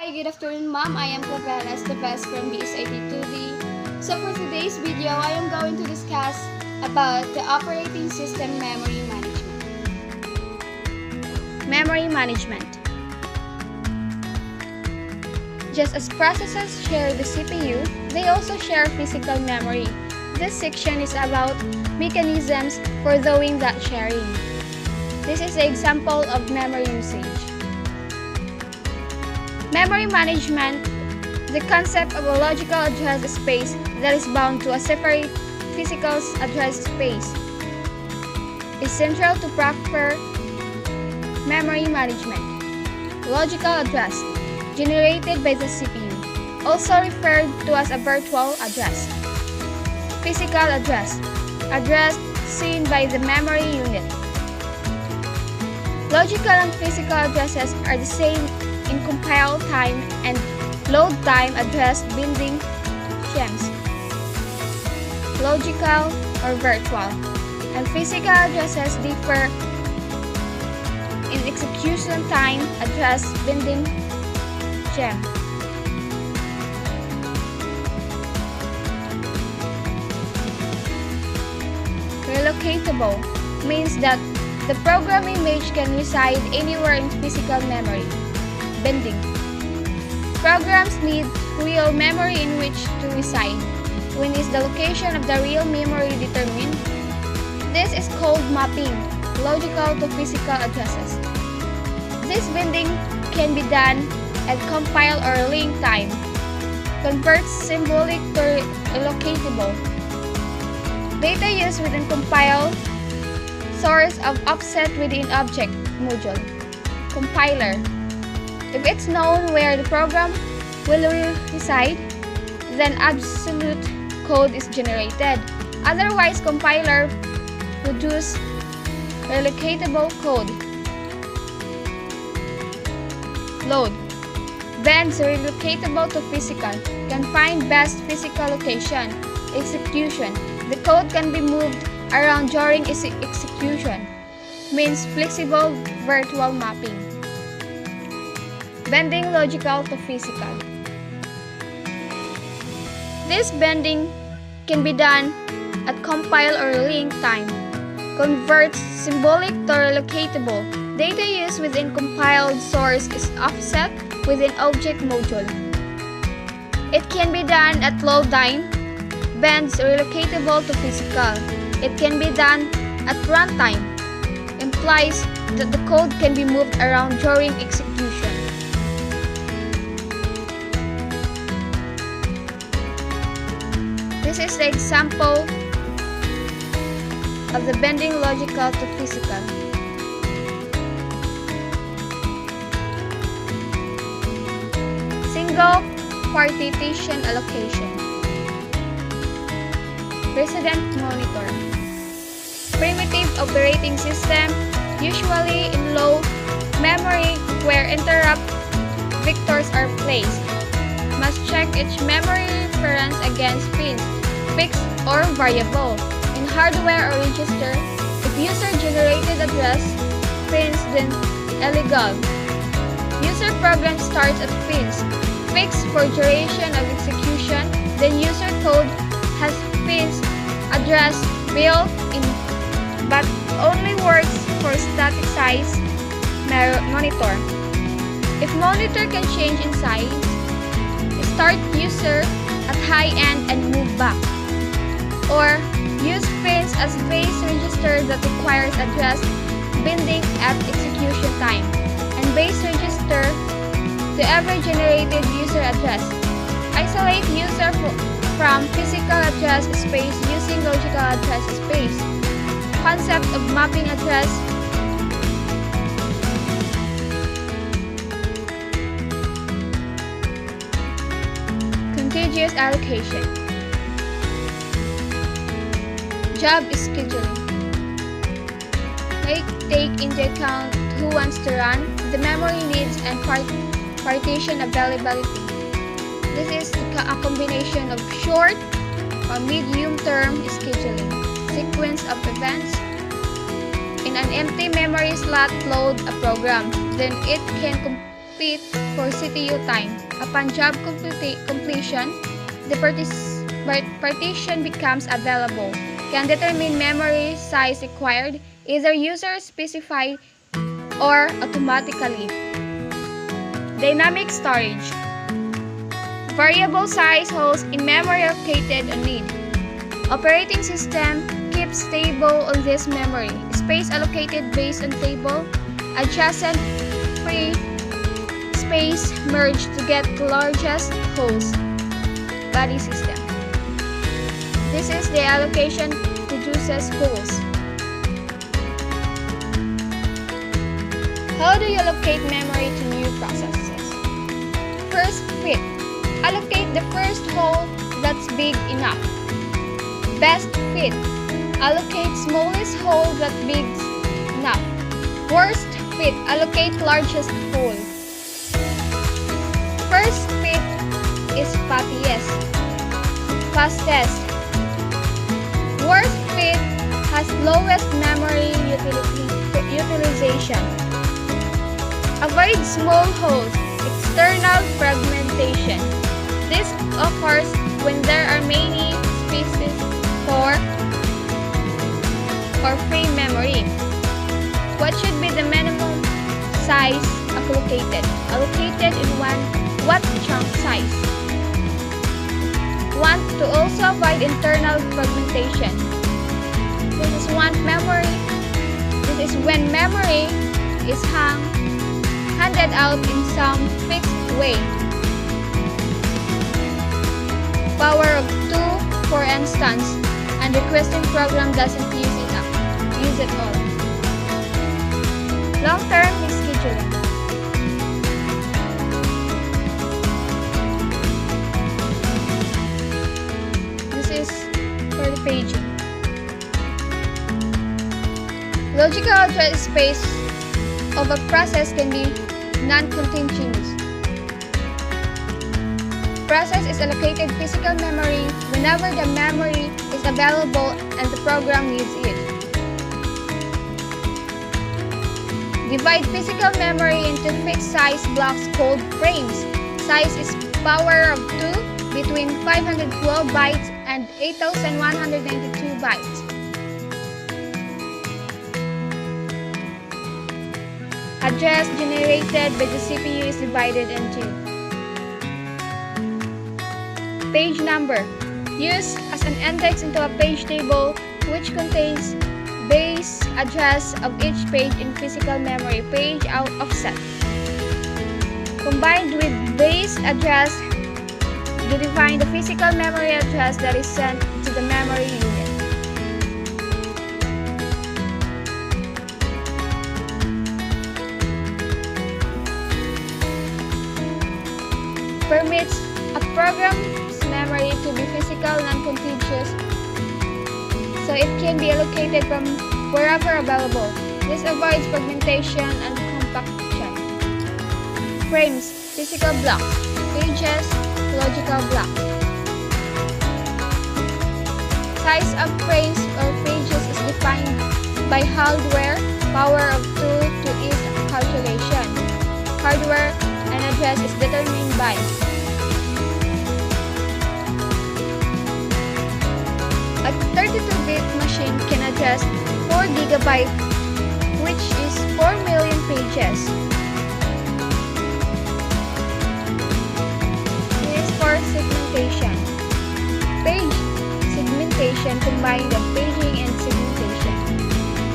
Hi, good afternoon, ma'am. I am Clavel Estevez from BSIT2D. So for today's video, I am going to discuss about the operating system memory management. Memory management. Just as processors share the CPU, they also share physical memory. This section is about mechanisms for doing that sharing. This is an example of memory usage. Memory management, the concept of a logical address space that is bound to a separate physical address space, is central to proper memory management. Logical address, generated by the CPU, also referred to as a virtual address. Physical address, address seen by the memory unit. Logical and physical addresses are the same in compile time and load time address binding schemes. Logical or virtual and physical addresses differ in execution time address binding scheme. Relocatable means that the program image can reside anywhere in physical memory. Binding. Programs need real memory in which to reside. When is the location of the real memory determined? This is called mapping, logical to physical addresses. This binding can be done at compile or link time. Converts symbolic to relocatable. Data used within compile, source of offset within object module. Compiler. If it's known where the program will reside, then absolute code is generated. Otherwise, compiler produces relocatable code. Load. Bends relocatable to physical. Can find best physical location. Execution. The code can be moved around during execution. Means flexible virtual mapping. Bending logical to physical. This bending can be done at compile or link time. Converts symbolic to relocatable. Data used within compiled source is offset within object module. It can be done at load time. Bends relocatable to physical. It can be done at runtime. Implies that the code can be moved around during execution. This is the example of the bending logical to physical. Single partition allocation. Resident monitor. Primitive operating system, usually in low memory where interrupt vectors are placed. Must check each memory reference against pins, fixed or variable. In hardware or register, if user-generated address pins, then illegal. User program starts at pins, fixed for duration of execution, then user code has pins address built in but only works for static size monitor. If monitor can change in size, start user at high end and move back. Or use pins as base register that requires address binding at execution time and base register the ever generated user address. Isolate user from physical address space using logical address space. Concept of mapping address. Contiguous allocation. Job scheduling. Take into account who wants to run, the memory needs, and partition availability. This is a combination of short or medium-term scheduling, sequence of events. In an empty memory slot, load a program. Then it can bit for CPU time. Upon job completion, the partition becomes available. Can determine memory size required, either user specified or automatically. Dynamic storage. Variable size holes in memory located on need. Operating system keeps stable on this memory. Space allocated based on table. Adjacent free space merged to get the largest holes. Body system. This is the allocation reduces holes. How do you allocate memory to new processes? First, fit. Allocate the first hole that's big enough. Best fit. Allocate smallest hole that's big enough. Worst fit. Allocate largest hole. First fit is fastest. Worst fit has lowest memory utilization. Avoid small holes, external fragmentation. This occurs when there are many spaces for or free memory. What should be the minimum size allocated? Allocated in what chunk size? Want to also avoid internal fragmentation. This is when memory is handed out in some fixed way. Power of 2, for instance, and requesting program doesn't use it all. Long-term scheduling. This is for the paging. Logical address space of a process can be non-continuous. Process is allocated physical memory whenever the memory is available and the program needs it. Divide physical memory into fixed size blocks called frames. Size is power of 2 between 512 bytes and 8192 bytes. Address generated by the CPU is divided into page number, used as an index into a page table which contains base address of each page in physical memory, page out offset. Combined with base address to define the physical memory address that is sent to the memory unit. Permits a program's memory to be physical non-contiguous, so it can be allocated from wherever available. This avoids fragmentation and compaction. Frames, physical blocks. Pages, logical blocks. Size of frames or pages is defined by hardware, power of 2 to ease calculation. Hardware and address is determined by a 32-bit machine can address 4 GB, which is 4 million pages. This is for segmentation. Page segmentation combines the